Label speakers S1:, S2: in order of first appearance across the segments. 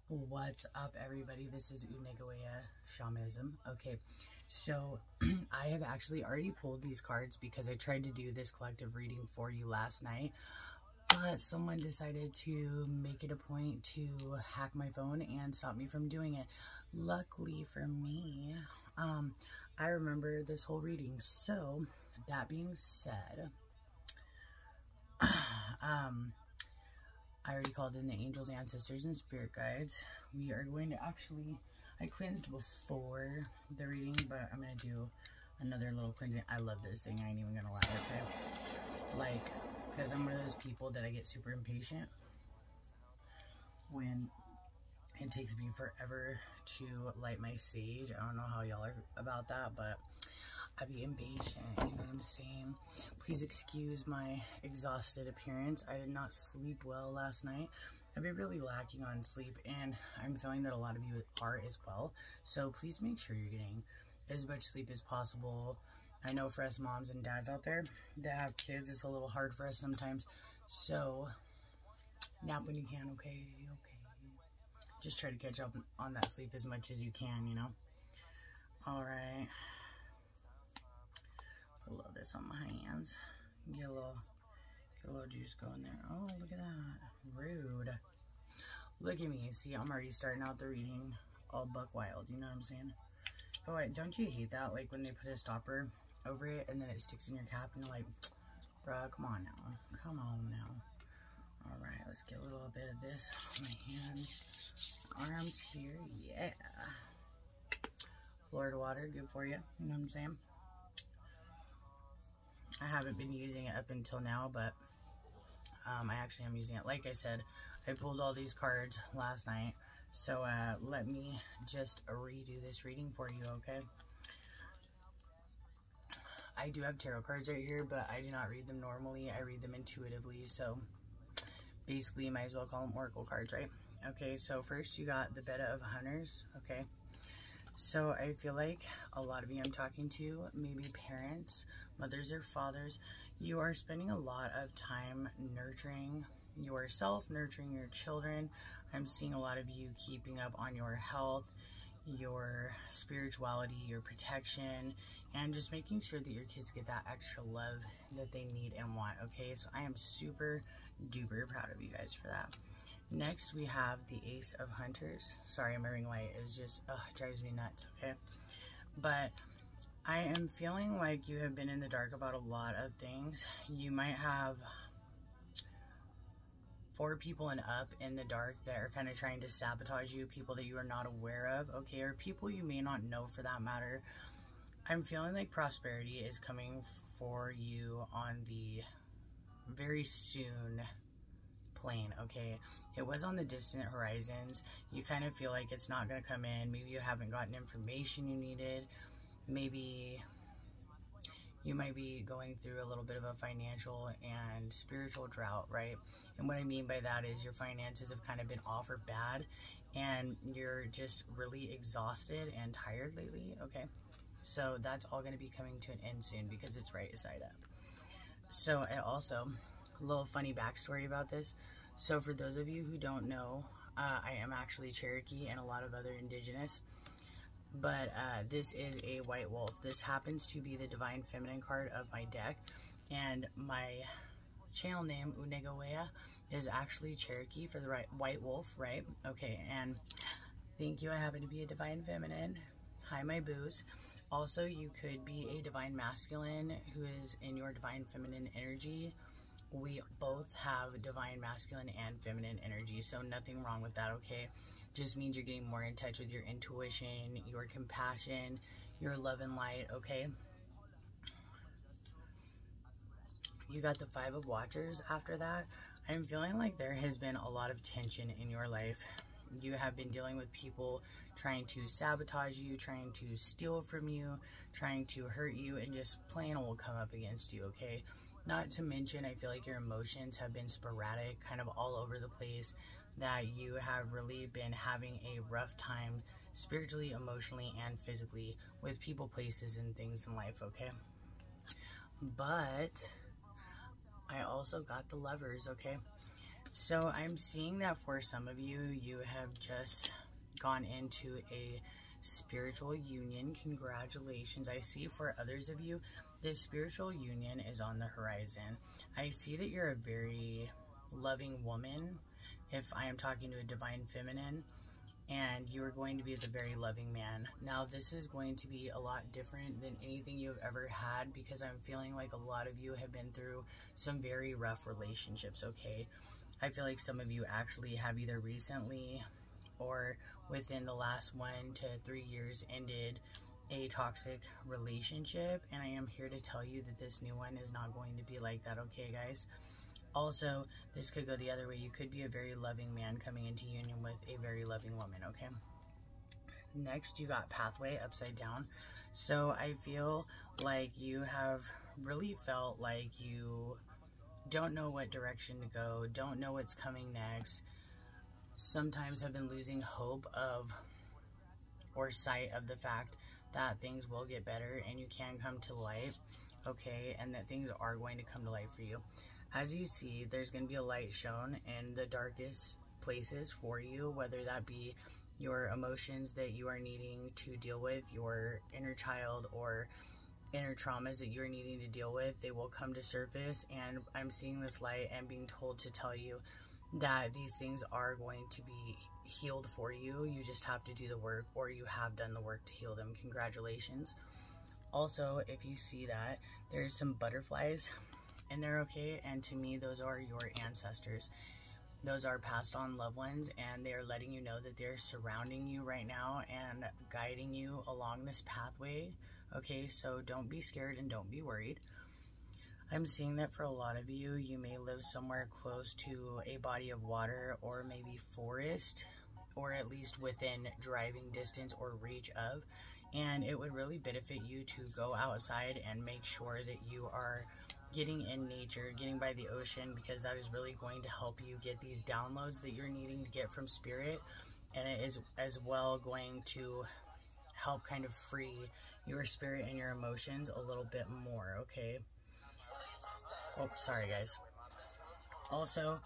S1: What's up, everybody? This is Unegawea Shamanism. Okay, so I have actually already pulled these cards because I tried to do this collective reading for you last night, but someone decided to make it a point to hack my phone and stop me from doing it. Luckily for me, I remember this whole reading. So, that being said, I already called in the angels, ancestors, and spirit guides. We are going to I cleansed before the reading, but I'm going to do another little cleansing. I love this thing. I ain't even going to lie, okay? Like, because I'm one of those people that I get super impatient when it takes me forever to light my sage. I don't know how y'all are about that, but I be impatient, you know what I'm saying? Please excuse my exhausted appearance. I did not sleep well last night. I've been really lacking on sleep, and I'm feeling that a lot of you are as well. So please make sure you're getting as much sleep as possible. I know for us moms and dads out there that have kids, it's a little hard for us sometimes. So nap when you can, okay? Just try to catch up on that sleep as much as you can, you know? All right. Put a little of this on my hands. Get a little juice going there. Oh, look at that. Rude. Look at me. See, I'm already starting out the reading all buck wild. You know what I'm saying? Oh, wait, don't you hate that? Like when they put a stopper over it and then it sticks in your cap and you're like, bruh, come on now. Come on now. All right, let's get a little bit of this on my hands, arms here. Yeah. Florida water, good for you. You know what I'm saying? I haven't been using it up until now, but I actually am using it. Like I said, I pulled all these cards last night, so let me just redo this reading for you, okay? I do have tarot cards right here, but I do not read them normally. I read them intuitively, so basically you might as well call them oracle cards, right? Okay, so first you got the Beta of Hunters, okay? So I feel like a lot of you I'm talking to, maybe parents, mothers or fathers, you are spending a lot of time nurturing yourself, nurturing your children. I'm seeing a lot of you keeping up on your health, your spirituality, your protection, and just making sure that your kids get that extra love that they need and want, okay? So I am super duper proud of you guys for that. Next, we have the Ace of Hunters. Sorry, my ring light is just, drives me nuts, okay? But I am feeling like you have been in the dark about a lot of things. You might have 4 people and up in the dark that are kind of trying to sabotage you, people that you are not aware of, okay? Or people you may not know for that matter. I'm feeling like prosperity is coming for you on the very soon plane, okay? It was on the distant horizons. You kind of feel like it's not going to come in. Maybe you haven't gotten information you needed. Maybe you might be going through a little bit of a financial and spiritual drought, right? And what I mean by that is your finances have kind of been off or bad, and you're just really exhausted and tired lately, okay? So that's all going to be coming to an end soon because it's right side up. So I also, a little funny backstory about this. So for those of you who don't know, I am actually Cherokee and a lot of other indigenous, but this is a white wolf. This happens to be the Divine Feminine card of my deck, and my channel name, Unegawea, is actually Cherokee for the white wolf, right? Okay, and thank you. I happen to be a Divine Feminine. Hi, my boos. Also, you could be a Divine Masculine who is in your Divine Feminine energy. We both have Divine Masculine and Feminine energy, so nothing wrong with that, okay? Just means you're getting more in touch with your intuition, your compassion, your love and light, okay? You got the 5 of Watchers after that. I'm feeling like there has been a lot of tension in your life. You have been dealing with people trying to sabotage you, trying to steal from you, trying to hurt you, and just plain will come up against you, okay? Not to mention, I feel like your emotions have been sporadic, kind of all over the place, that you have really been having a rough time spiritually, emotionally, and physically with people, places, and things in life, okay? But I also got the Lovers, okay? So I'm seeing that for some of you, you have just gone into a spiritual union. Congratulations. I see for others of you, this spiritual union is on the horizon. I see that you're a very loving woman, if I am talking to a divine feminine, and you are going to be the very loving man. Now, this is going to be a lot different than anything you've ever had, because I'm feeling like a lot of you have been through some very rough relationships, okay? I feel like some of you actually have either recently or within the last 1 to 3 years ended a toxic relationship, and I am here to tell you that this new one is not going to be like that, okay, guys? Also, this could go the other way. You could be a very loving man coming into union with a very loving woman, okay? Next, you got pathway upside down. So I feel like you have really felt like you don't know what direction to go, don't know what's coming next. Sometimes have been losing hope of or sight of the fact that things will get better and you can come to light, okay? And that things are going to come to light for you. As you see, there's going to be a light shown in the darkest places for you, whether that be your emotions that you are needing to deal with, your inner child or inner traumas that you're needing to deal with. They will come to surface, and I'm seeing this light and being told to tell you that these things are going to be healed for you. You just have to do the work, or you have done the work to heal them. Congratulations. Also, if you see that, there's some butterflies in there, okay? And to me, those are your ancestors. Those are passed on loved ones, and they are letting you know that they're surrounding you right now and guiding you along this pathway, okay? So don't be scared and don't be worried. I'm seeing that for a lot of you, you may live somewhere close to a body of water or maybe forest, or at least within driving distance or reach of, and it would really benefit you to go outside and make sure that you are getting in nature, getting by the ocean, because that is really going to help you get these downloads that you're needing to get from spirit, and it is as well going to help kind of free your spirit and your emotions a little bit more, okay? Oh, sorry guys. Also,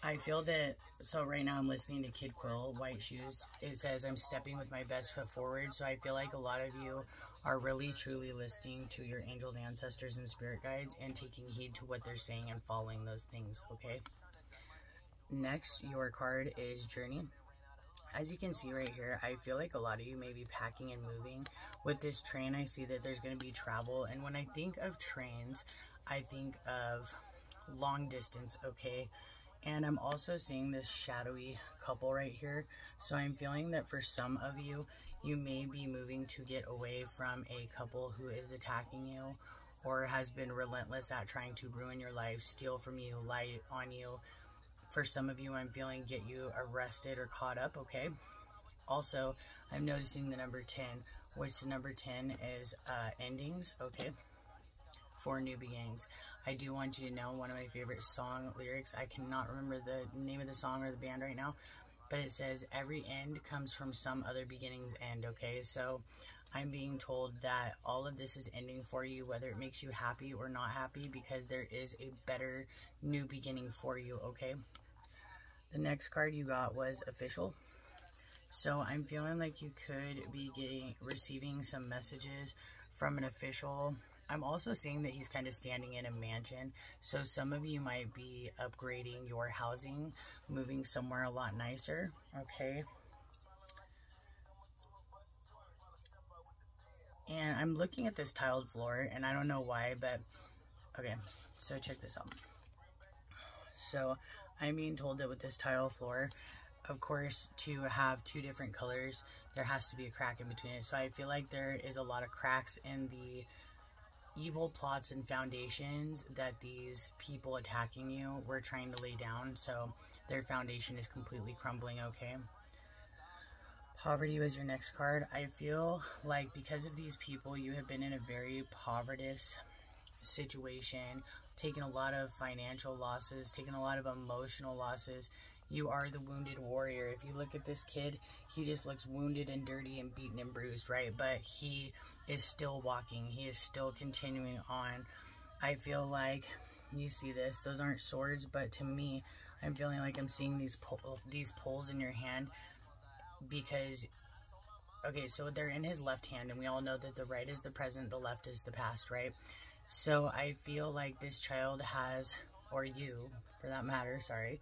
S1: I feel that, so right now I'm listening to Kid Quill, White Shoes. It says, I'm stepping with my best foot forward. So I feel like a lot of you are really truly listening to your angels, ancestors, and spirit guides and taking heed to what they're saying and following those things, okay? Next, your card is Journey. As you can see right here, I feel like a lot of you may be packing and moving. With this train, I see that there's going to be travel. And when I think of trains, I think of long distance, okay? And I'm also seeing this shadowy couple right here. So I'm feeling that for some of you, you may be moving to get away from a couple who is attacking you or has been relentless at trying to ruin your life, steal from you, lie on you. For some of you, I'm feeling get you arrested or caught up, okay? Also, I'm noticing the number 10, which the number 10 is endings, okay? For new beginnings. I do want you to know one of my favorite song lyrics. I cannot remember the name of the song or the band right now, but it says every end comes from some other beginning's end, okay? So I'm being told that all of this is ending for you, whether it makes you happy or not happy, because there is a better new beginning for you, okay? The next card you got was Official. So I'm feeling like you could be receiving some messages from an official. I'm also seeing that he's kind of standing in a mansion. So some of you might be upgrading your housing, moving somewhere a lot nicer, okay? And I'm looking at this tiled floor, and I don't know why, but okay, so check this out. So I'm being told that with this tile floor, of course, to have two different colors, there has to be a crack in between it. So I feel like there is a lot of cracks in the evil plots and foundations that these people attacking you were trying to lay down. So their foundation is completely crumbling, okay? Poverty was your next card. I feel like because of these people, you have been in a very povertous situation, taken a lot of financial losses, taken a lot of emotional losses. You are the wounded warrior. If you look at this kid, he just looks wounded and dirty and beaten and bruised, right? But he is still walking. He is still continuing on. I feel like, you see this, those aren't swords, but to me, I'm feeling like I'm seeing these poles in your hand because, okay, so they're in his left hand, and we all know that the right is the present, the left is the past, right? So I feel like this child has, or you, for that matter, sorry,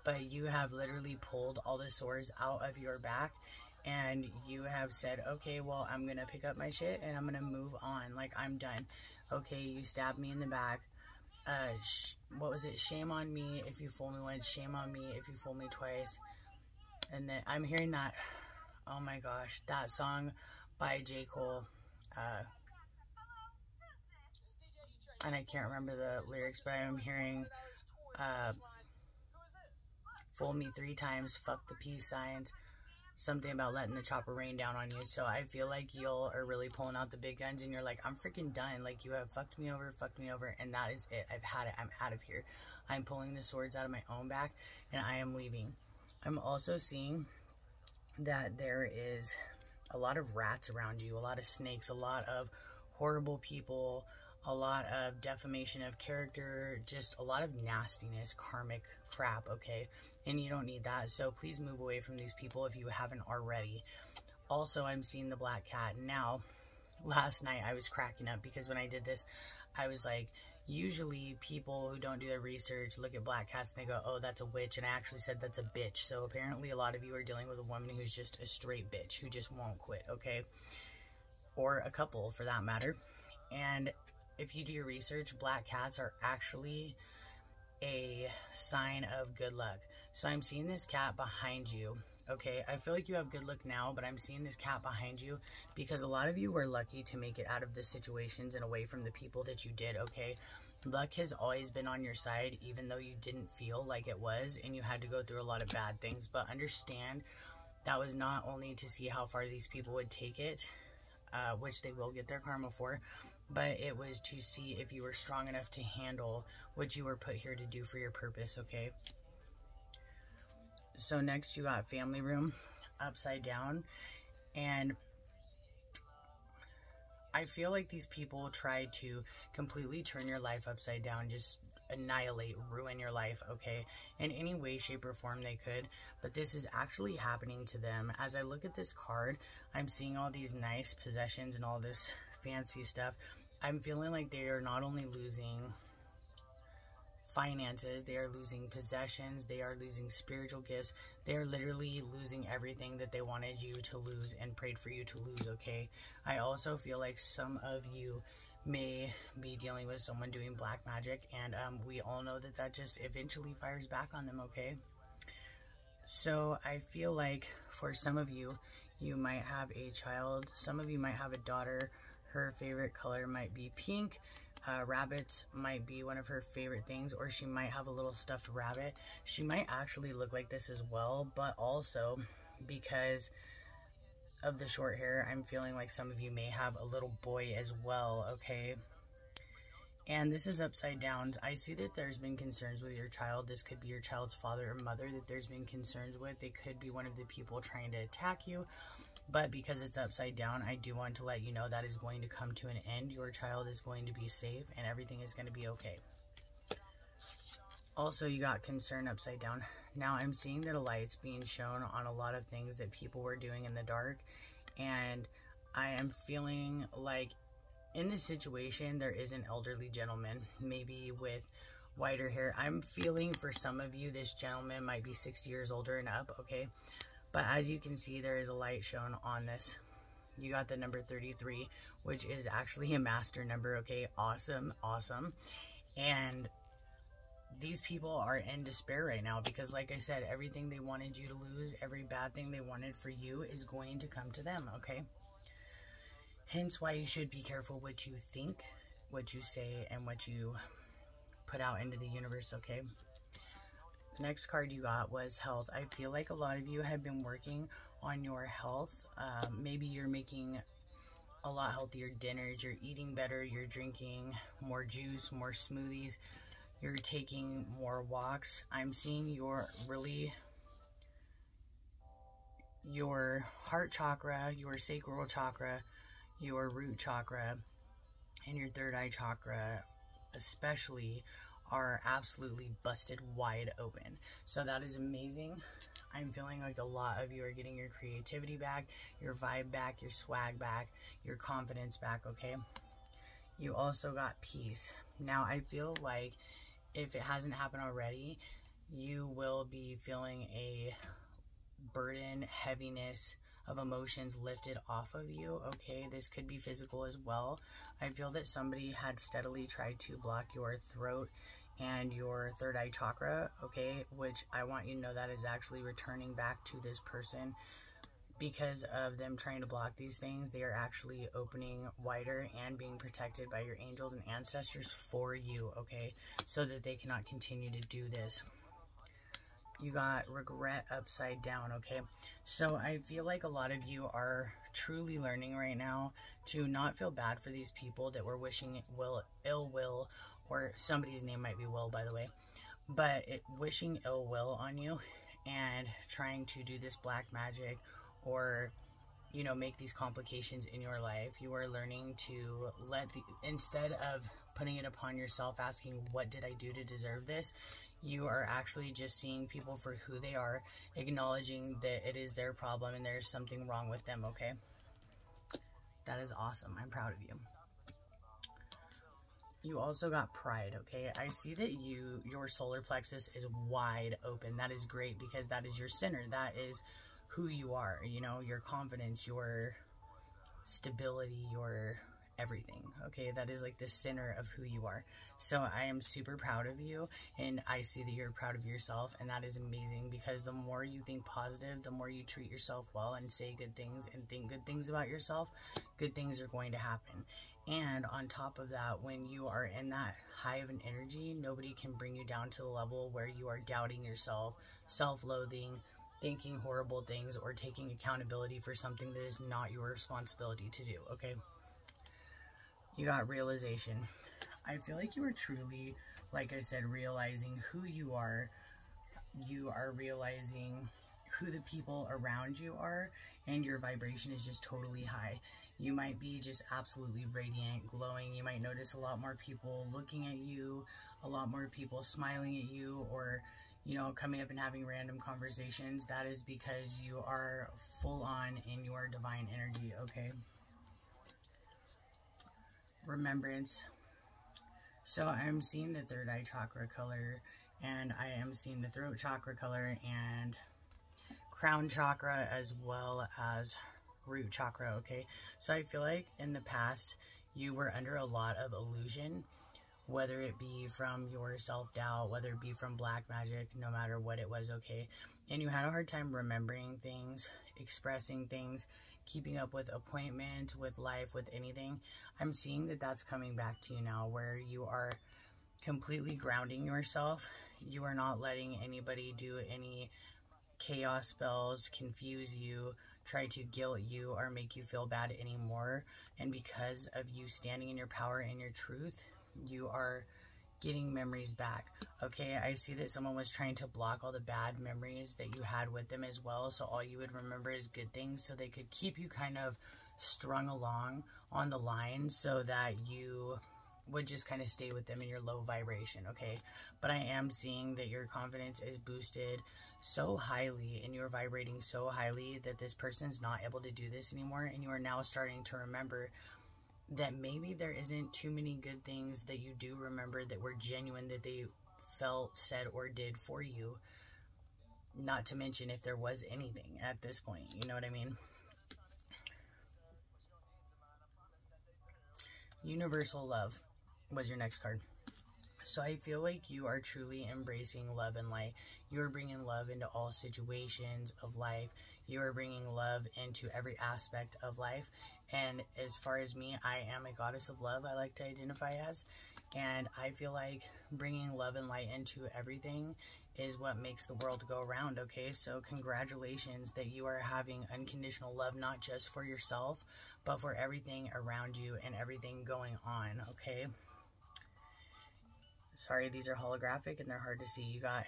S1: but you have literally pulled all the sores out of your back, and you have said, okay, well, I'm gonna pick up my shit and I'm gonna move on, like, I'm done. Okay, you stabbed me in the back. What was it? Shame on me if you fool me once, shame on me if you fool me twice. And then I'm hearing that, oh my gosh, that song by J. Cole, and I can't remember the lyrics, but I'm hearing, fool me 3 times, fuck the peace signs, something about letting the chopper rain down on you. So I feel like y'all are really pulling out the big guns, and you're like, I'm freaking done. Like, you have fucked me over, and that is it. I've had it. I'm out of here. I'm pulling the swords out of my own back, and I am leaving. I'm also seeing that there is a lot of rats around you, a lot of snakes, a lot of horrible people, a lot of defamation of character, just a lot of nastiness, karmic crap, okay? And you don't need that, so please move away from these people if you haven't already. Also, I'm seeing the black cat. Now, last night I was cracking up because when I did this, I was like, usually people who don't do their research look at black cats and they go, oh, that's a witch, and I actually said that's a bitch. So apparently a lot of you are dealing with a woman who's just a straight bitch, who just won't quit, okay? Or a couple, for that matter. And if you do your research, black cats are actually a sign of good luck. So I'm seeing this cat behind you, okay? I feel like you have good luck now, but I'm seeing this cat behind you because a lot of you were lucky to make it out of the situations and away from the people that you did, okay? Luck has always been on your side, even though you didn't feel like it was, and you had to go through a lot of bad things. But understand, that was not only to see how far these people would take it, which they will get their karma for, but it was to see if you were strong enough to handle what you were put here to do for your purpose, okay? So next you got family room upside down, and I feel like these people try to completely turn your life upside down, just annihilate, ruin your life, okay, in any way, shape, or form they could, but this is actually happening to them. As I look at this card, I'm seeing all these nice possessions and all this fancy stuff. I'm feeling like they are not only losing finances, they are losing possessions, they are losing spiritual gifts, they are literally losing everything that they wanted you to lose and prayed for you to lose, okay? I also feel like some of you may be dealing with someone doing black magic, and we all know that that just eventually fires back on them, okay? So I feel like for some of you, you might have a child, some of you might have a daughter. Her favorite color might be pink. Rabbits might be one of her favorite things, or she might have a little stuffed rabbit. She might actually look like this as well, but also because of the short hair, I'm feeling like some of you may have a little boy as well, okay? And this is upside down. I see that there's been concerns with your child. This could be your child's father or mother that there's been concerns with. They could be one of the people trying to attack you. But because it's upside down, I do want to let you know that is going to come to an end. Your child is going to be safe and everything is going to be okay. Also, you got concern upside down. Now, I'm seeing that a light's being shown on a lot of things that people were doing in the dark. And I am feeling like in this situation, there is an elderly gentleman, maybe with whiter hair. I'm feeling for some of you, this gentleman might be 60 years older and up, okay? But as you can see, there is a light shown on this. You got the number 33, which is actually a master number, okay? Awesome, awesome. And these people are in despair right now because, like I said, everything they wanted you to lose, every bad thing they wanted for you is going to come to them, okay? Hence why you should be careful what you think, what you say, and what you put out into the universe, okay? The next card you got was health. I feel like a lot of you have been working on your health. Maybe you're making a lot healthier dinners, you're eating better, you're drinking more juice, more smoothies, you're taking more walks. I'm seeing your heart chakra, your sacral chakra, your root chakra, and your third eye chakra especially are absolutely busted wide open. So that is amazing. I'm feeling like a lot of you are getting your creativity back, your vibe back, your swag back, your confidence back, okay? You also got peace. Now, I feel like if it hasn't happened already, you will be feeling a burden, heaviness of emotions lifted off of you, okay? This could be physical as well. I feel that somebody had steadily tried to block your throat and your third eye chakra, okay? Which I want you to know that is actually returning back to this person. Because of them trying to block these things, they are actually opening wider and being protected by your angels and ancestors for you, okay? So that they cannot continue to do this. You got regret upside down, okay? So I feel like a lot of you are truly learning right now to not feel bad for these people that were wishing ill will, or somebody's name might be Will, by the way, but wishing ill will on you and trying to do this black magic or, you know, make these complications in your life. You are learning to instead of putting it upon yourself, asking, what did I do to deserve this? You are actually just seeing people for who they are, acknowledging that it is their problem and there's something wrong with them, okay? That is awesome. I'm proud of you. You also got pride, okay? I see that your solar plexus is wide open. That is great because that is your center. That is who you are, you know, your confidence, your stability, your everything, okay? That is like the center of who you are. So I am super proud of you, and I see that you're proud of yourself, and that is amazing because the more you think positive, the more you treat yourself well and say good things and think good things about yourself, good things are going to happen. And on top of that, when you are in that high of an energy, nobody can bring you down to the level where you are doubting yourself, self-loathing, thinking horrible things, or taking accountability for something that is not your responsibility to do, okay? You got realization. I feel like you are truly, like I said, realizing who you are. You are realizing who the people around you are, and your vibration is just totally high. You might be just absolutely radiant, glowing. You might notice a lot more people looking at you, a lot more people smiling at you, or, you know, coming up and having random conversations. That is because you are full on in your divine energy, okay? Remembrance. So I'm seeing the third eye chakra color, and I am seeing the throat chakra color and crown chakra as well as root chakra, okay? So I feel like in the past you were under a lot of illusion, whether it be from your self-doubt, whether it be from black magic, no matter what it was, okay? And you had a hard time remembering things, expressing things, keeping up with appointments, with life, with anything. I'm seeing that that's coming back to you now, where you are completely grounding yourself. You are not letting anybody do any chaos spells, confuse you, try to guilt you, or make you feel bad anymore. And because of you standing in your power and your truth, you are getting memories back, okay? I see that someone was trying to block all the bad memories that you had with them as well, so all you would remember is good things, so they could keep you kind of strung along on the line so that you would just kind of stay with them in your low vibration, okay? But I am seeing that your confidence is boosted so highly and you're vibrating so highly that this person's not able to do this anymore, and you are now starting to remember that maybe there isn't too many good things that you do remember that were genuine, that they felt, said, or did for you. Not to mention if there was anything at this point, you know what I mean? Universal love was your next card. So I feel like you are truly embracing love and light. You are bringing love into all situations of life. You are bringing love into every aspect of life. And as far as me, I am a goddess of love, I like to identify as. And I feel like bringing love and light into everything is what makes the world go around, okay? So congratulations that you are having unconditional love, not just for yourself, but for everything around you and everything going on, okay? Sorry, these are holographic and they're hard to see. You got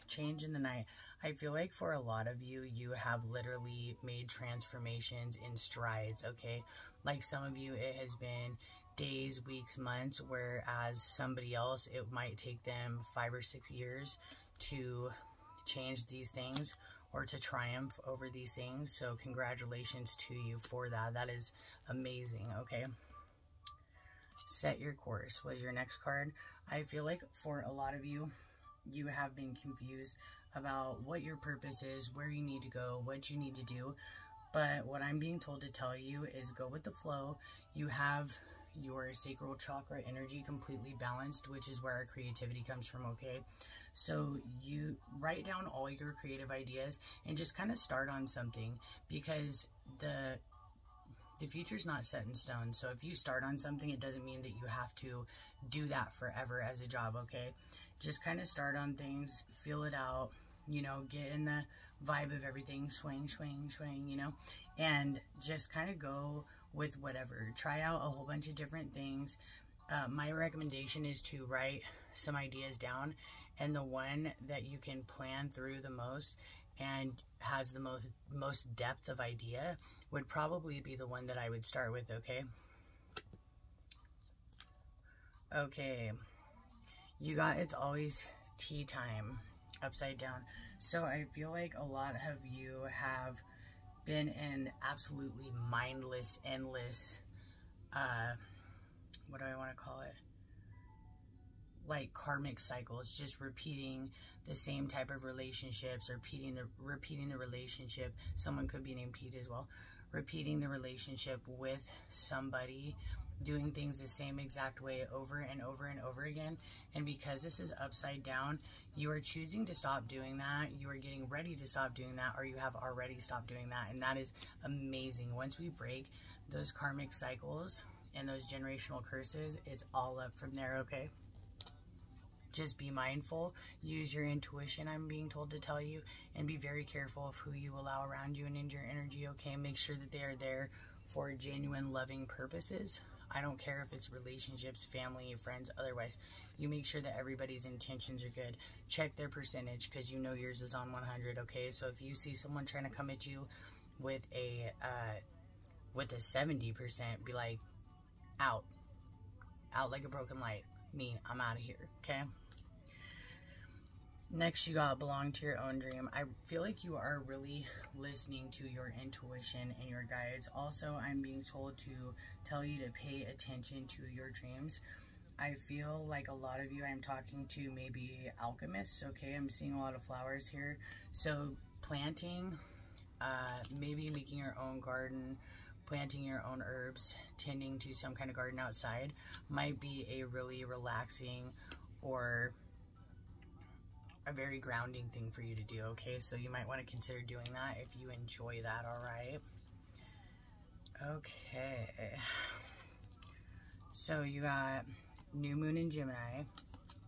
S1: change in the night. I feel like for a lot of you, you have literally made transformations in strides, okay? Like some of you, it has been days, weeks, months, whereas somebody else, it might take them 5 or 6 years to change these things or to triumph over these things. So congratulations to you for that. That is amazing. Okay, set your course was your next card. I feel like for a lot of you, you have been confused about what your purpose is, where you need to go, what you need to do. But what I'm being told to tell you is go with the flow. You have your sacral chakra energy completely balanced, which is where our creativity comes from, okay? So you write down all your creative ideas and just kind of start on something, because the future's not set in stone. So if you start on something, it doesn't mean that you have to do that forever as a job, okay? Just kind of start on things, feel it out, you know, get in the vibe of everything, swing, swing, swing, you know, and just kind of go with whatever. Try out a whole bunch of different things. My recommendation is to write some ideas down, and the one that you can plan through the most and has the most depth of idea would probably be the one that I would start with, okay? Okay, you got It's Always Tea Time upside down. So I feel like a lot of you have been in absolutely mindless, endless, what do I want to call it? Like karmic cycles, just repeating the same type of relationships, or repeating the relationship. Someone could be named Pete as well. Repeating the relationship with somebody, doing things the same exact way over and over and over again. And because this is upside down, you are choosing to stop doing that. You are getting ready to stop doing that, or you have already stopped doing that. And that is amazing. Once we break those karmic cycles and those generational curses, it's all up from there, okay? Just be mindful, use your intuition, I'm being told to tell you, and be very careful of who you allow around you and in your energy, okay? Make sure that they are there for genuine, loving purposes. I don't care if it's relationships, family, friends, otherwise. You make sure that everybody's intentions are good. Check their percentage, because you know yours is on 100, okay? So if you see someone trying to come at you with a 70%, be like, out like a broken light. Me, I'm out of here, okay? Next, you got belong to your own dream. I feel like you are really listening to your intuition and your guides. Also, I'm being told to tell you to pay attention to your dreams. I feel like a lot of you I'm talking to may be alchemists, okay? I'm seeing a lot of flowers here. So planting, maybe making your own garden, planting your own herbs, tending to some kind of garden outside might be a really relaxing or a very grounding thing for you to do, okay? So you might want to consider doing that if you enjoy that, all right? Okay. So you got new moon in Gemini.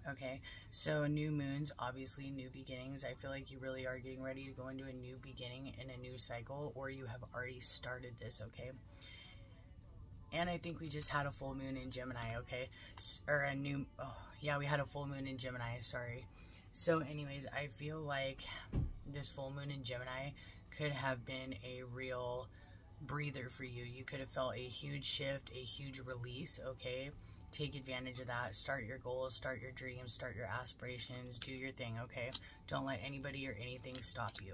S1: Okay, so new moons, obviously new beginnings. I feel like you really are getting ready to go into a new beginning in a new cycle, or you have already started this, okay? And I think we just had a full moon in Gemini, okay? Or a new, oh, yeah, we had a full moon in Gemini, sorry. So anyways, I feel like this full moon in Gemini could have been a real breather for you. You could have felt a huge shift, a huge release, okay? Take advantage of that. Start your goals, start your dreams, start your aspirations, do your thing, okay? Don't let anybody or anything stop you.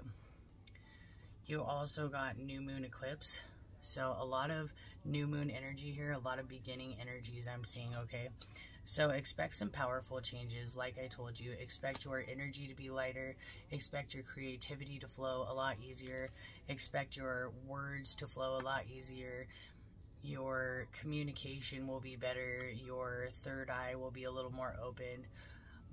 S1: You also got new moon eclipse. So a lot of new moon energy here, a lot of beginning energies I'm seeing, okay? So expect some powerful changes. Like I told you, expect your energy to be lighter, expect your creativity to flow a lot easier, expect your words to flow a lot easier, your communication will be better, your third eye will be a little more open.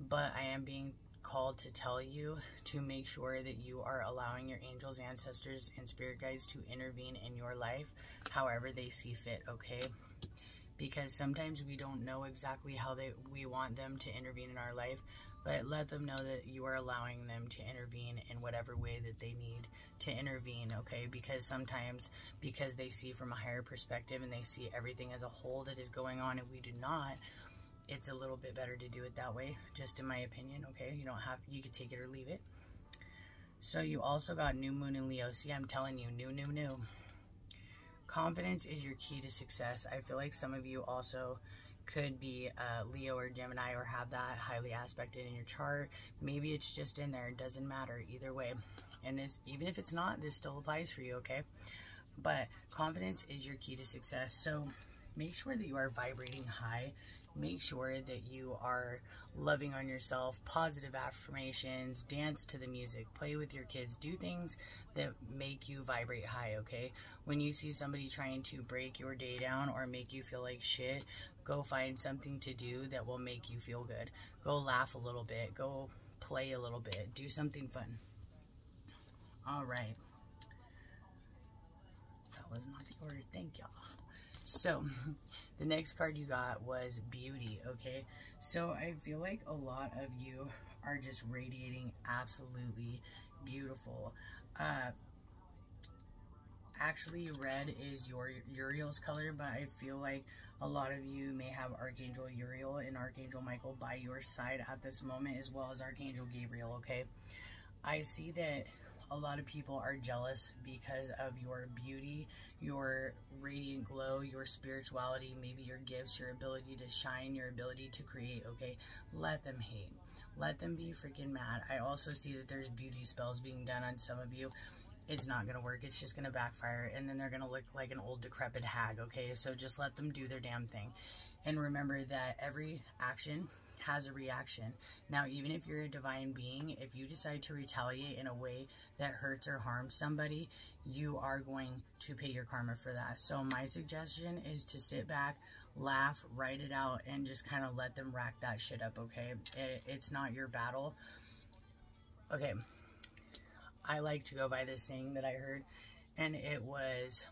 S1: But I am being called to tell you to make sure that you are allowing your angels, ancestors, and spirit guides to intervene in your life however they see fit, okay? Because sometimes we don't know exactly how we want them to intervene in our life, but let them know that you are allowing them to intervene in whatever way that they need to intervene, okay? Because sometimes, because they see from a higher perspective and they see everything as a whole that is going on and we do not, it's a little bit better to do it that way, just in my opinion, okay? You don't have, you could take it or leave it. So you also got new moon in Leo. See, I'm telling you, new. Confidence is your key to success. I feel like some of you also could be Leo or Gemini or have that highly aspected in your chart. Maybe it's just in there. It doesn't matter either way. And this, even if it's not, this still applies for you, okay? But confidence is your key to success. So make sure that you are vibrating high. Make sure that you are loving on yourself, positive affirmations, dance to the music, play with your kids, do things that make you vibrate high, okay? When you see somebody trying to break your day down or make you feel like shit, go find something to do that will make you feel good. Go laugh a little bit, go play a little bit, do something fun. All right. That was not the order, thank y'all. So, the next card you got was Beauty, okay? So, I feel like a lot of you are just radiating absolutely beautiful. Actually, red is your Uriel's color, but I feel like a lot of you may have Archangel Uriel and Archangel Michael by your side at this moment, as well as Archangel Gabriel, okay? I see that a lot of people are jealous because of your beauty, your radiant glow, your spirituality, maybe your gifts, your ability to shine, your ability to create, okay? Let them hate. Let them be freaking mad. I also see that there's beauty spells being done on some of you. It's not going to work. It's just going to backfire, and then they're going to look like an old decrepit hag, okay? So just let them do their damn thing. And remember that every action has a reaction. Now, even if you're a divine being, if you decide to retaliate in a way that hurts or harms somebody, you are going to pay your karma for that. So my suggestion is to sit back, laugh, write it out, and just kind of let them rack that shit up, okay? It's not your battle. Okay, I like to go by this saying that I heard, and it was,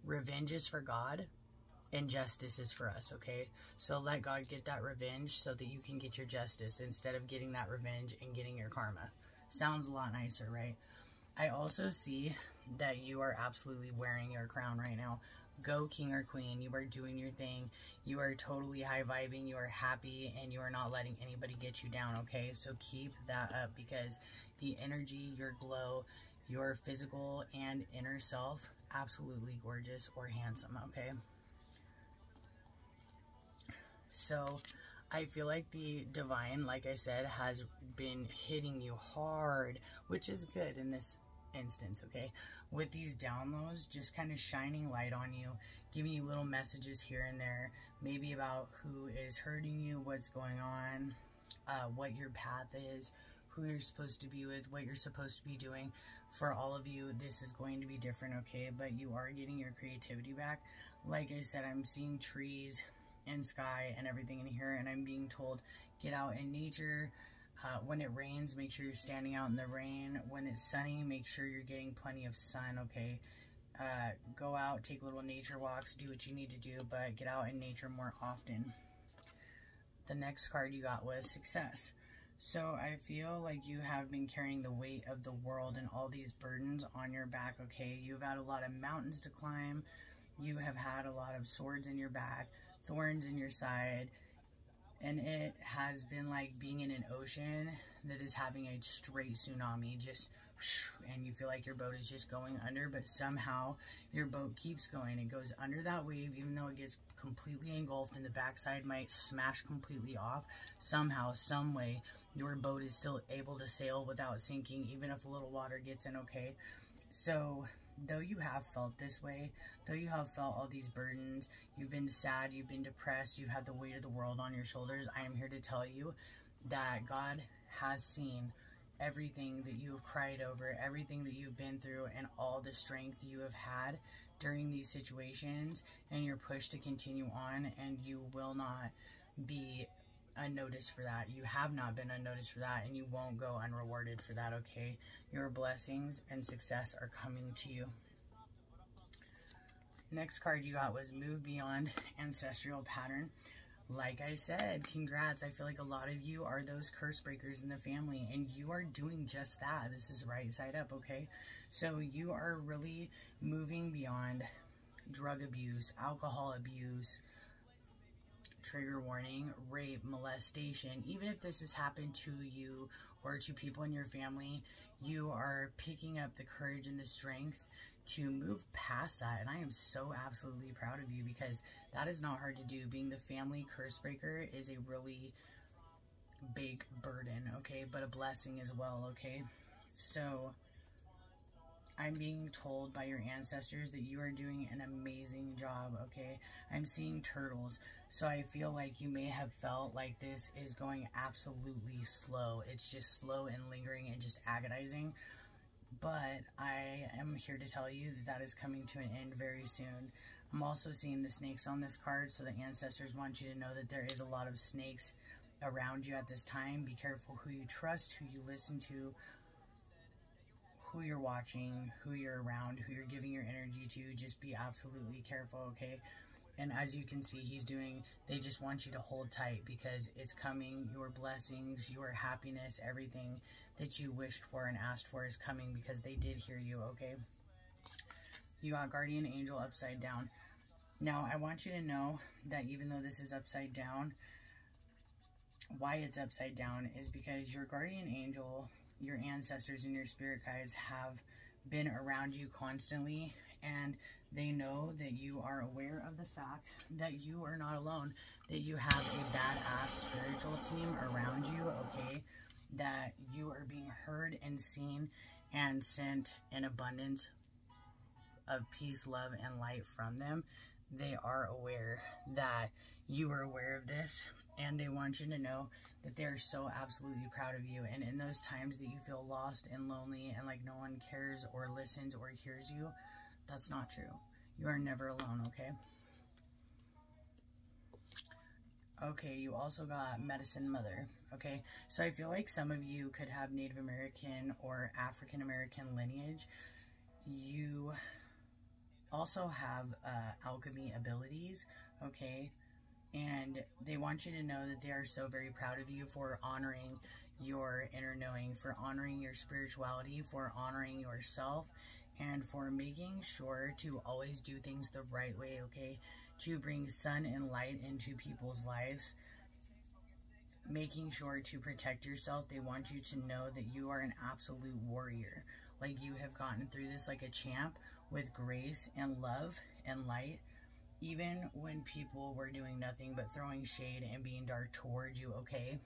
S1: revenge is for God, and justice is for us, okay? So let God get that revenge so that you can get your justice instead of getting that revenge and getting your karma. Sounds a lot nicer, right? I also see that you are absolutely wearing your crown right now. Go king or queen. You are doing your thing. You are totally high vibing. You are happy, and you are not letting anybody get you down, okay? So keep that up, because the energy, your glow, your physical and inner self, absolutely gorgeous or handsome, okay? So I feel like the divine, like I said, has been hitting you hard, which is good in this instance, okay? With these downloads, just kind of shining light on you, giving you little messages here and there, maybe about who is hurting you, what's going on, what your path is, who you're supposed to be with, what you're supposed to be doing. For all of you, this is going to be different, okay? But you are getting your creativity back. Like I said, I'm seeing trees and sky and everything in here, and I'm being told, get out in nature. When it rains, make sure you're standing out in the rain. When it's sunny, make sure you're getting plenty of sun, okay? Go out, take little nature walks, do what you need to do, but get out in nature more often. The next card you got was success. So I feel like you have been carrying the weight of the world and all these burdens on your back, okay? You've had a lot of mountains to climb. You have had a lot of swords in your back, thorns in your side, and it has been like being in an ocean that is having a straight tsunami, just, and you feel like your boat is just going under, but somehow your boat keeps going. It goes under that wave, even though it gets completely engulfed and the backside might smash completely off. Somehow, some way, your boat is still able to sail without sinking, even if a little water gets in, okay? So though you have felt this way, though you have felt all these burdens, you've been sad, you've been depressed, you've had the weight of the world on your shoulders, I am here to tell you that God has seen everything that you have cried over, everything that you've been through, and all the strength you have had during these situations, and you're pushed to continue on, and you will not be unnoticed for that. You have not been unnoticed for that, and you won't go unrewarded for that, okay? Your blessings and success are coming to you. Next card you got was Move Beyond Ancestral Pattern. Like I said, congrats. I feel like a lot of you are those curse breakers in the family, and you are doing just that. This is right side up, okay? So you are really moving beyond drug abuse, alcohol abuse, trigger warning, rape, molestation. Even if this has happened to you or to people in your family, you are picking up the courage and the strength to move past that. And I am so absolutely proud of you, because that is not hard to do. Being the family curse breaker is a really big burden, okay, but a blessing as well, okay? So I'm being told by your ancestors that you are doing an amazing job, okay? I'm seeing turtles, so I feel like you may have felt like this is going absolutely slow. It's just slow and lingering and just agonizing, but I am here to tell you that that is coming to an end very soon. I'm also seeing the snakes on this card, so the ancestors want you to know that there is a lot of snakes around you at this time. Be careful who you trust, who you listen to, who you're watching, who you're around, who you're giving your energy to. Just be absolutely careful, okay? And as you can see, they just want you to hold tight, because it's coming. Your blessings, your happiness, everything that you wished for and asked for is coming, because they did hear you, okay? You got guardian angel upside down. Now, I want you to know that even though this is upside down, why it's upside down is because your guardian angel, your ancestors and your spirit guides have been around you constantly, and they know that you are aware of the fact that you are not alone, that you have a badass spiritual team around you, okay, that you are being heard and seen and sent an abundance of peace, love, and light from them. They are aware that you are aware of this, and they want you to know that they're so absolutely proud of you. And in those times that you feel lost and lonely and like no one cares or listens or hears you, that's not true. You are never alone, okay? Okay, you also got Medicine Mother, okay? So I feel like some of you could have Native American or African American lineage. You also have alchemy abilities, okay? And they want you to know that they are so very proud of you for honoring your inner knowing, for honoring your spirituality, for honoring yourself, and for making sure to always do things the right way, okay? To bring sun and light into people's lives, making sure to protect yourself. They want you to know that you are an absolute warrior. Like, you have gotten through this like a champ, with grace and love and light, even when people were doing nothing but throwing shade and being dark towards you, okay?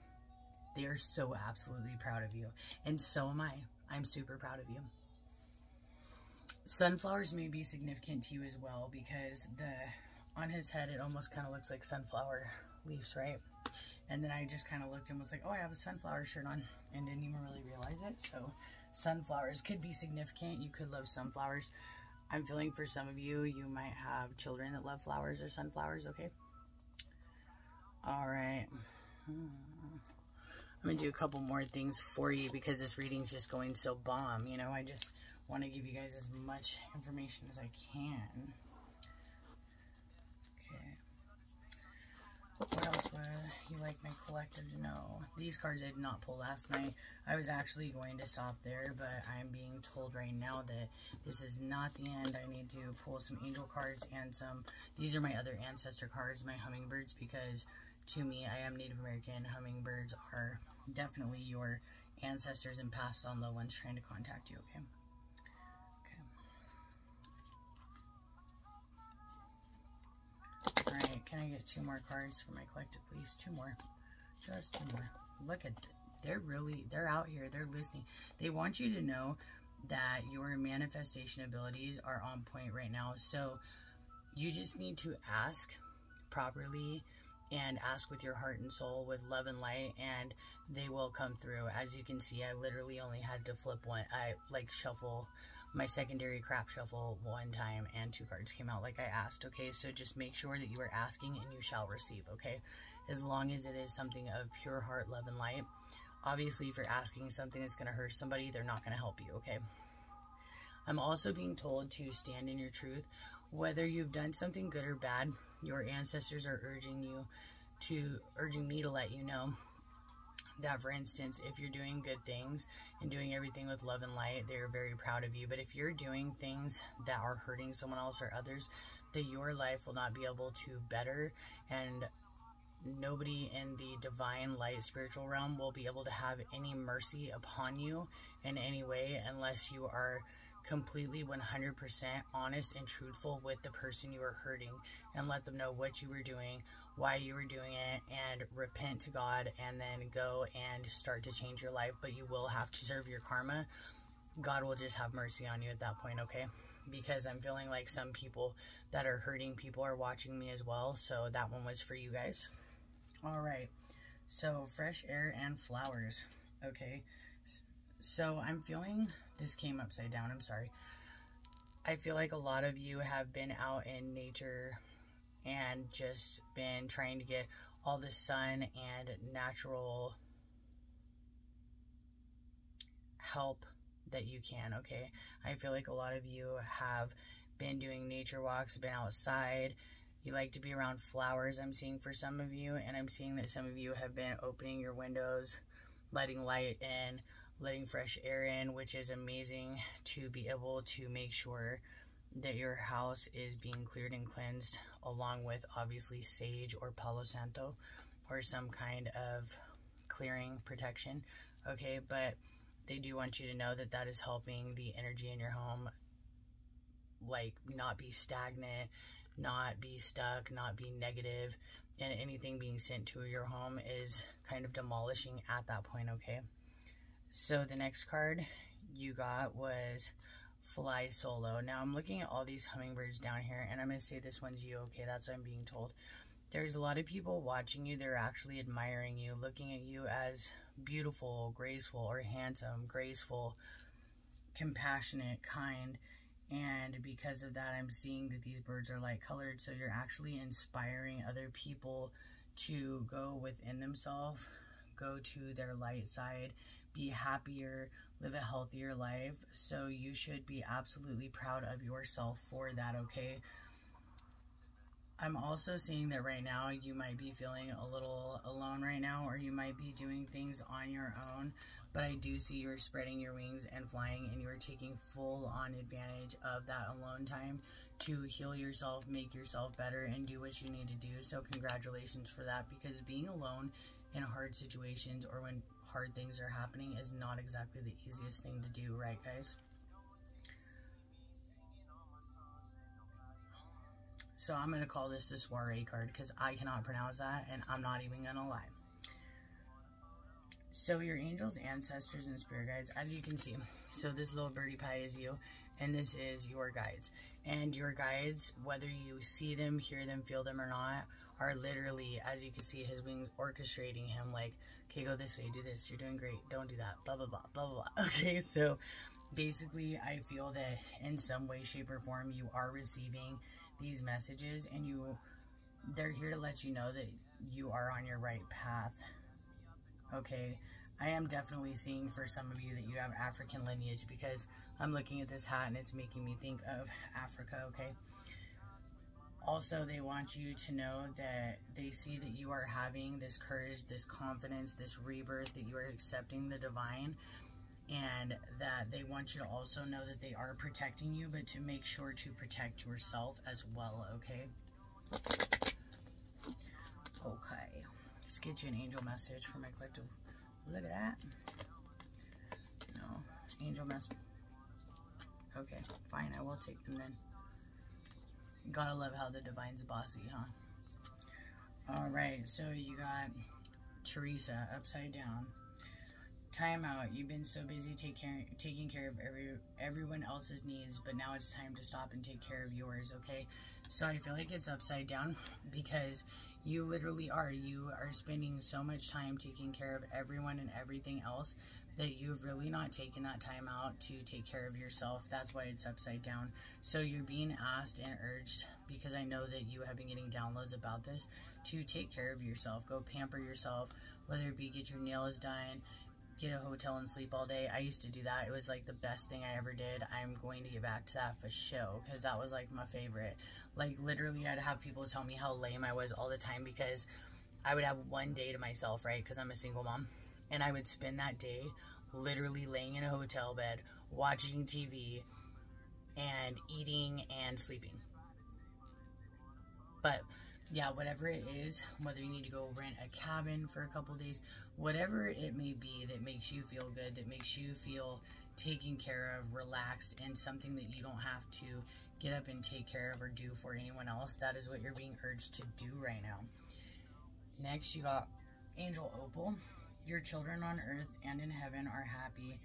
S1: They are so absolutely proud of you, and so am I. I'm super proud of you. Sunflowers may be significant to you as well, because on his head it almost kind of looks like sunflower leaves, right? And then I just kind of looked and was like, oh, I have a sunflower shirt on, and didn't even really realize it. So sunflowers could be significant. You could love sunflowers. I'm feeling for some of you, you might have children that love flowers or sunflowers, okay? All right. I'm going to do a couple more things for you, because this reading's just going so bomb, you know? I just want to give you guys as much information as I can. Okay. What else would you like my collective to know? These cards I did not pull last night. I was actually going to stop there, but I'm being told right now that this is not the end. I need to pull some angel cards and these are my other ancestor cards, my hummingbirds, because to me, I am Native American. Hummingbirds are definitely your ancestors and past on loved ones trying to contact you, okay? Alright, can I get 2 more cards for my collective, please? 2 more. Just 2 more. Look at they're out here. They're listening. They want you to know that your manifestation abilities are on point right now. So you just need to ask properly, and ask with your heart and soul, with love and light, and they will come through. As you can see, I literally only had to flip one. I shuffle my secondary crap shuffle 1 time, and 2 cards came out like I asked, okay? So just make sure that you are asking and you shall receive, okay? As long as it is something of pure heart, love, and light. Obviously, if you're asking something that's going to hurt somebody, they're not going to help you, okay? I'm also being told to stand in your truth. Whether you've done something good or bad, your ancestors are urging me to let you know that, for instance, if you're doing good things and doing everything with love and light, they're very proud of you. But if you're doing things that are hurting someone else or others, that your life will not be able to better, and nobody in the divine light spiritual realm will be able to have any mercy upon you in any way, unless you are completely 100% honest and truthful with the person you were hurting, and let them know what you were doing, why you were doing it, and repent to God, and then go and start to change your life. But you will have to serve your karma. God will just have mercy on you at that point, okay? Because I'm feeling like some people that are hurting people are watching me as well, so that one was for you guys. All right, so fresh air and flowers, okay? So I'm feeling, this came upside down, I'm sorry. I feel like a lot of you have been out in nature and just been trying to get all the sun and natural help that you can, okay? I feel like a lot of you have been doing nature walks, been outside. You like to be around flowers, I'm seeing for some of you, and I'm seeing that some of you have been opening your windows, letting light in, letting fresh air in, which is amazing to be able to make sure that your house is being cleared and cleansed, along with obviously sage or Palo Santo or some kind of clearing protection, okay? But they do want you to know that that is helping the energy in your home, like, not be stagnant, not be stuck, not be negative, and anything being sent to your home is kind of demolishing at that point, okay? So the next card you got was Fly Solo. Now I'm looking at all these hummingbirds down here, and I'm going to say this one's you, okay? That's what I'm being told. There's a lot of people watching you. They're actually admiring you, looking at you as beautiful, graceful, or handsome, graceful, compassionate, kind. And because of that, I'm seeing that these birds are light colored, so you're actually inspiring other people to go within themselves, go to their light side, be happier, live a healthier life. So you should be absolutely proud of yourself for that, okay? I'm also seeing that right now you might be feeling a little alone right now, or you might be doing things on your own, but I do see you're spreading your wings and flying, and you're taking full-on advantage of that alone time to heal yourself, make yourself better, and do what you need to do. So congratulations for that, because being alone in hard situations or when hard things are happening is not exactly the easiest thing to do, right, guys? So I'm going to call this the Soiree card because I cannot pronounce that, and I'm not even going to lie. So your angels, ancestors, and spirit guides, as you can see, so this little birdie pie is you, and this is your guides. And your guides, whether you see them, hear them, feel them or not, are literally, as you can see, his wings orchestrating him like, okay, go this way, do this, you're doing great, don't do that, blah, blah, blah, blah, blah, blah. Okay, so basically I feel that in some way, shape, or form, you are receiving these messages, and they're here to let you know that you are on your right path, okay? I am definitely seeing for some of you that you have African lineage, because I'm looking at this hat and it's making me think of Africa, okay? Also, they want you to know that they see that you are having this courage, this confidence, this rebirth, that you are accepting the divine, and that they want you to also know that they are protecting you, but to make sure to protect yourself as well, okay? Okay. Let's get you an angel message for my collective. Look at that. No. Angel message. Okay, fine. I will take them then. Gotta love how the divine's bossy, huh? Alright, so you got Teresa upside down. Time out. You've been so busy taking care of everyone else's needs, but now it's time to stop and take care of yours, okay? So I feel like it's upside down because you literally are. You are spending so much time taking care of everyone and everything else that you've really not taken that time out to take care of yourself. That's why it's upside down. So you're being asked and urged, because I know that you have been getting downloads about this, to take care of yourself. Go pamper yourself, whether it be get your nails done, get a hotel and sleep all day. I used to do that. It was like the best thing I ever did. I'm going to get back to that for show, because that was like my favorite. Like literally I'd have people tell me how lame I was all the time, because I would have one day to myself, right? Because I'm a single mom, and I would spend that day literally laying in a hotel bed, watching TV, and eating and sleeping. But yeah, whatever it is, whether you need to go rent a cabin for a couple days, whatever it may be that makes you feel good, that makes you feel taken care of, relaxed, and something that you don't have to get up and take care of or do for anyone else. That is what you're being urged to do right now. Next, you got Angel Opal. Your children on earth and in heaven are happy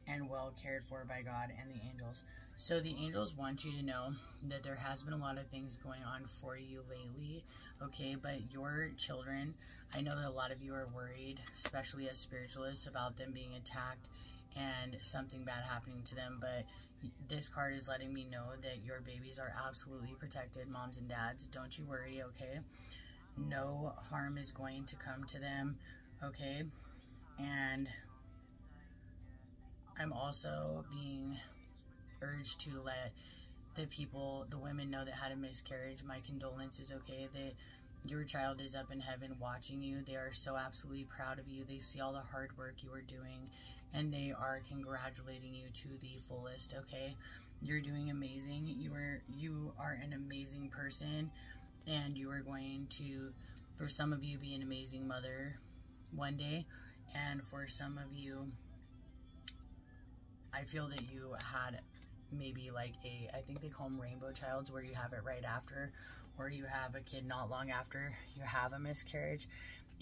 S1: and well cared for by God and the angels. So the angels want you to know that there has been a lot of things going on for you lately, okay? But your children, I know that a lot of you are worried, especially as spiritualists, about them being attacked and something bad happening to them. But this card is letting me know that your babies are absolutely protected, moms and dads. Don't you worry, okay? No harm is going to come to them, okay? And I'm also being urged to let the women know that had a miscarriage. My condolences, okay? That your child is up in heaven watching you. They are so absolutely proud of you. They see all the hard work you are doing, and they are congratulating you to the fullest, okay? You're doing amazing. You are an amazing person, and you are going to, for some of you, be an amazing mother one day, and for some of you, I feel that you had maybe like I think they call them rainbow childs, where you have it right after, or you have a kid not long after you have a miscarriage,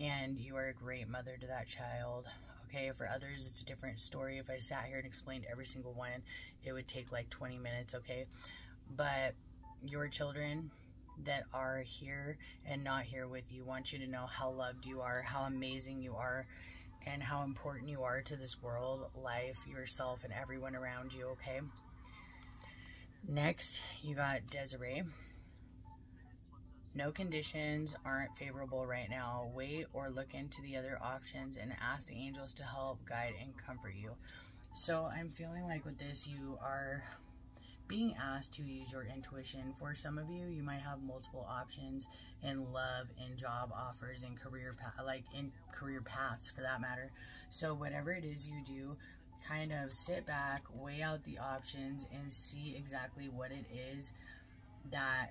S1: and you are a great mother to that child, okay? For others, it's a different story. If I sat here and explained every single one, it would take like 20 minutes, okay? But your children that are here and not here with you want you to know how loved you are, how amazing you are, and how important you are to this world, life, yourself, and everyone around you, okay? Next, you got Desiree. No conditions aren't favorable right now. Wait or look into the other options and ask the angels to help, guide, and comfort you. So I'm feeling like with this, you are being asked to use your intuition. For some of you, you might have multiple options in love, in job offers, in career paths for that matter. So whatever it is you do, kind of sit back, weigh out the options, and see exactly what it is that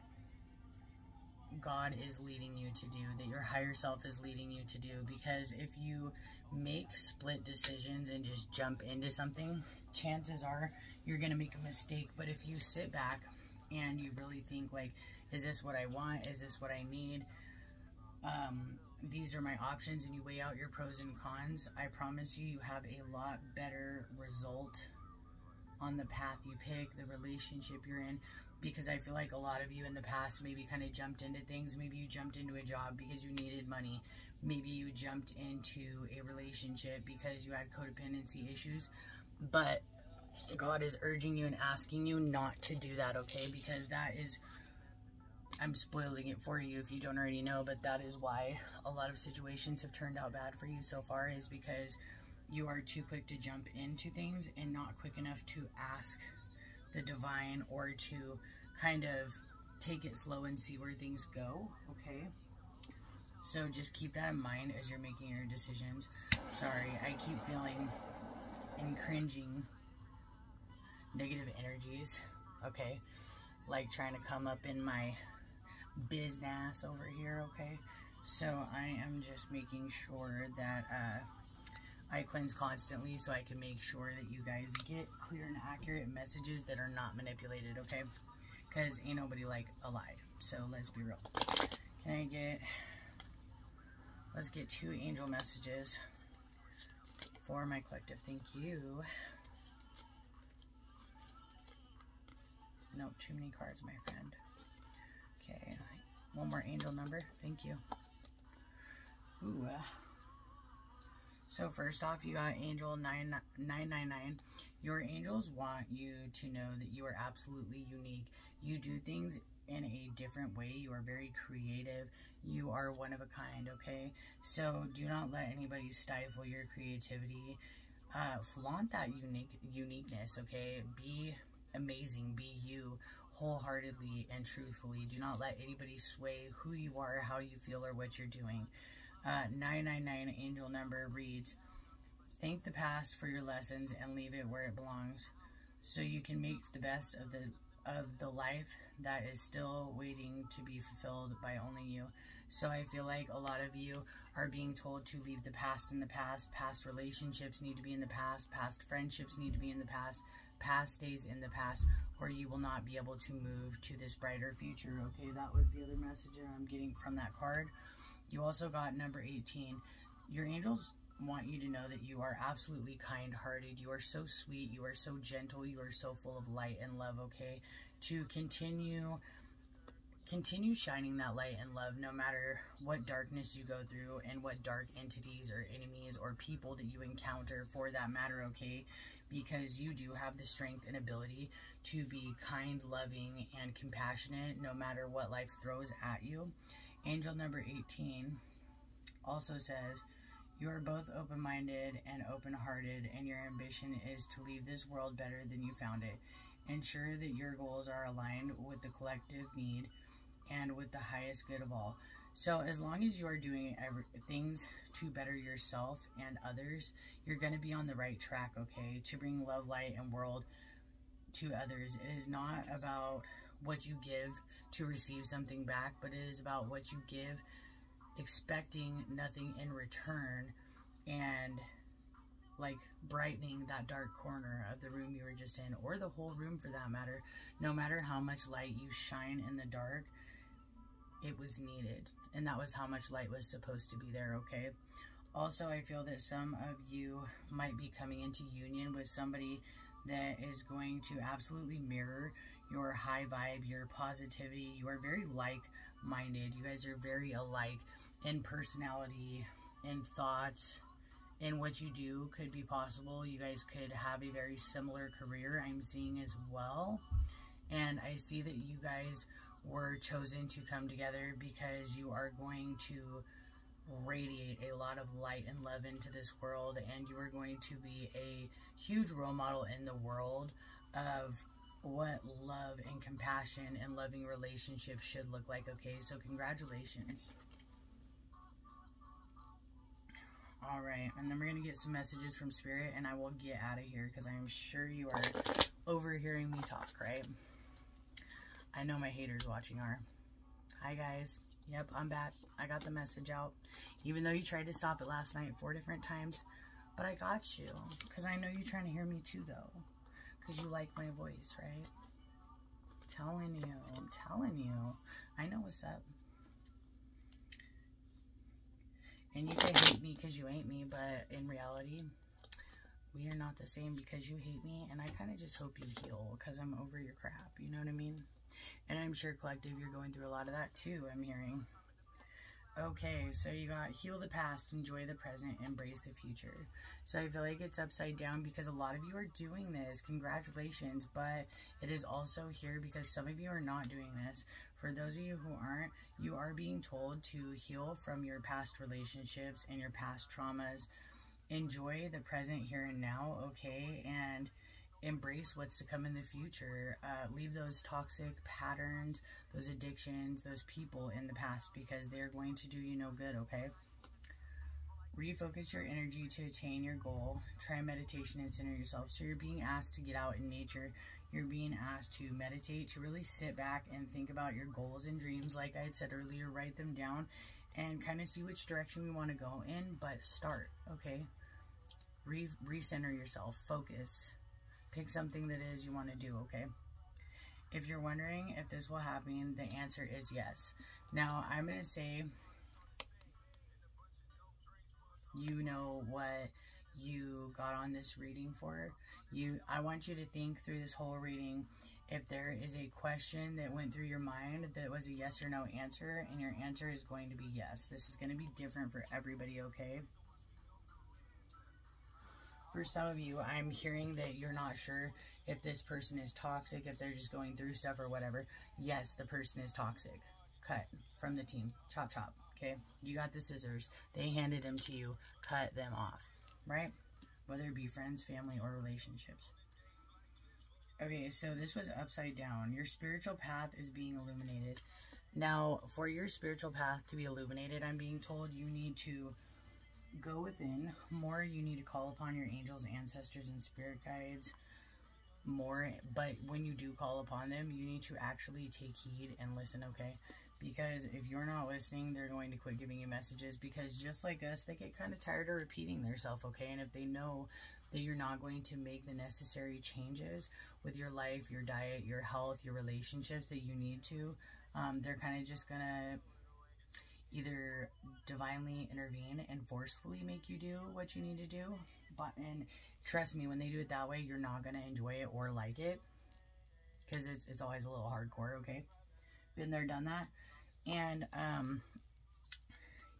S1: God is leading you to do, that your higher self is leading you to do. Because if you make split decisions and just jump into something, chances are you're going to make a mistake. But if you sit back and you really think like, is this what I want? Is this what I need? These are my options, and you weigh out your pros and cons, I promise you, you have a lot better result on the path you pick, the relationship you're in. Because I feel like a lot of you in the past maybe kind of jumped into things. Maybe you jumped into a job because you needed money. Maybe you jumped into a relationship because you had codependency issues. But God is urging you and asking you not to do that, okay? Because that is, I'm spoiling it for you if you don't already know, but that is why a lot of situations have turned out bad for you so far, is because you are too quick to jump into things and not quick enough to ask the divine, or to kind of take it slow and see where things go, okay? So just keep that in mind as you're making your decisions. Sorry, I keep feeling and cringing negative energies, okay? Like trying to come up in my business over here, okay? So I am just making sure that I cleanse constantly so I can make sure that you guys get clear and accurate messages that are not manipulated, okay? Because ain't nobody like a lie. So let's be real. Let's get 2 angel messages for my collective. Thank you. No, too many cards, my friend. Okay, one more angel number. Thank you. Ooh. So first off, you got Angel 999. Your angels want you to know that you are absolutely unique. You do things in a different way. You are very creative. You are one of a kind, okay? So do not let anybody stifle your creativity. Flaunt that uniqueness, okay? Be amazing. Be you wholeheartedly and truthfully. Do not let anybody sway who you are, how you feel, or what you're doing. 999 angel number reads, thank the past for your lessons and leave it where it belongs, so you can make the best of of the life that is still waiting to be fulfilled by only you. So I feel like a lot of you are being told to leave the past in the past. Past relationships need to be in the past. Past friendships need to be in the past. Past stays in the past, or you will not be able to move to this brighter future. Okay, that was the other message that I'm getting from that card. You also got number 18. Your angels want you to know that you are absolutely kind-hearted. You are so sweet. You are so gentle. You are so full of light and love, okay? To continue shining that light and love no matter what darkness you go through and what dark entities or enemies or people that you encounter for that matter, okay? Because you do have the strength and ability to be kind, loving, and compassionate no matter what life throws at you. Angel number 18 also says, you are both open-minded and open-hearted, and your ambition is to leave this world better than you found it. Ensure that your goals are aligned with the collective need and with the highest good of all. So as long as you are doing things to better yourself and others, you're going to be on the right track, okay? To bring love, light, and world to others. It is not about what you give to receive something back, but it is about what you give expecting nothing in return, and like brightening that dark corner of the room you were just in, or the whole room for that matter. No matter how much light you shine in the dark, it was needed, and that was how much light was supposed to be there, okay? Also, I feel that some of you might be coming into union with somebody that is going to absolutely mirror your high vibe, your positivity. You are very like-minded. You guys are very alike in personality, in thoughts, in what you do could be possible. You guys could have a very similar career, I'm seeing as well. And I see that you guys were chosen to come together because you are going to radiate a lot of light and love into this world, and you are going to be a huge role model in the world of what love and compassion and loving relationships should look like, okay? So congratulations. All right, and then we're going to get some messages from Spirit, and I will get out of here because I am sure you are overhearing me talk, right? I know my haters watching are. Hi, guys. Yep, I'm back. I got the message out. Even though you tried to stop it last night 4 different times, but I got you because I know you're trying to hear me too, though, because you like my voice, right? I'm telling you. I know what's up. And you can hate me because you ain't me, but in reality, we are not the same because you hate me, and I kind of just hope you heal because I'm over your crap, you know what I mean? And I'm sure, Collective, you're going through a lot of that too, I'm hearing. Okay, so you got heal the past, enjoy the present, embrace the future. So I feel like it's upside down because a lot of you are doing this. Congratulations, but it is also here because some of you are not doing this. For those of you who aren't, you are being told to heal from your past relationships and your past traumas. Enjoy the present here and now, okay? And embrace what's to come in the future. Leave those toxic patterns, those addictions, those people in the past because they're going to do you no good, okay? Refocus your energy to attain your goal. Try meditation and center yourself. So you're being asked to get out in nature. You're being asked to meditate, to really sit back and think about your goals and dreams. Like I had said earlier, write them down and kind of see which direction we want to go in, but start, okay? Recenter yourself. Focus. Pick something that is you want to do, okay? If you're wondering if this will happen, the answer is yes. Now, I'm going to say, you know what you got on this reading for. I want you to think through this whole reading. If there is a question that went through your mind that was a yes or no answer, and your answer is going to be yes. This is going to be different for everybody, okay? For some of you, I'm hearing that you're not sure if this person is toxic, if they're just going through stuff or whatever. Yes, the person is toxic. Cut from the team. Chop, chop. Okay? You got the scissors. They handed them to you. Cut them off. Right? Whether it be friends, family, or relationships. Okay, so this was upside down. Your spiritual path is being illuminated. Now, for your spiritual path to be illuminated, I'm being told you need to go within more. You need to call upon your angels, ancestors, and spirit guides. more, but when you do call upon them, you need to actually take heed and listen, okay? Because if you're not listening, they're going to quit giving you messages, because just like us, they get kind of tired of repeating themselves, okay? And if they know that you're not going to make the necessary changes with your life, your diet, your health, your relationships that you need to, they're kind of just gonna either divinely intervene and forcefully make you do what you need to do. And trust me, when they do it that way, you're not gonna enjoy it or like it, because it's always a little hardcore, okay? Been there, done that. And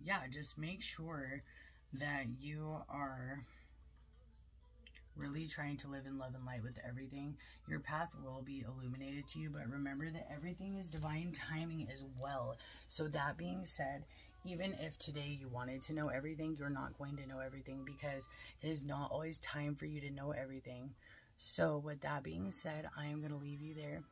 S1: yeah, just make sure that you are really trying to live in love and light with everything. Your path will be illuminated to you, but remember that everything is divine timing as well. So that being said, even if today you wanted to know everything, you're not going to know everything, because it is not always time for you to know everything. So with that being said, I am going to leave you there.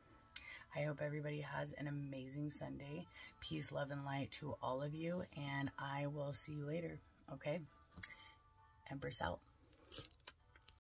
S1: I hope everybody has an amazing Sunday. Peace, love, and light to all of you, and I will see you later, okay? Empress out.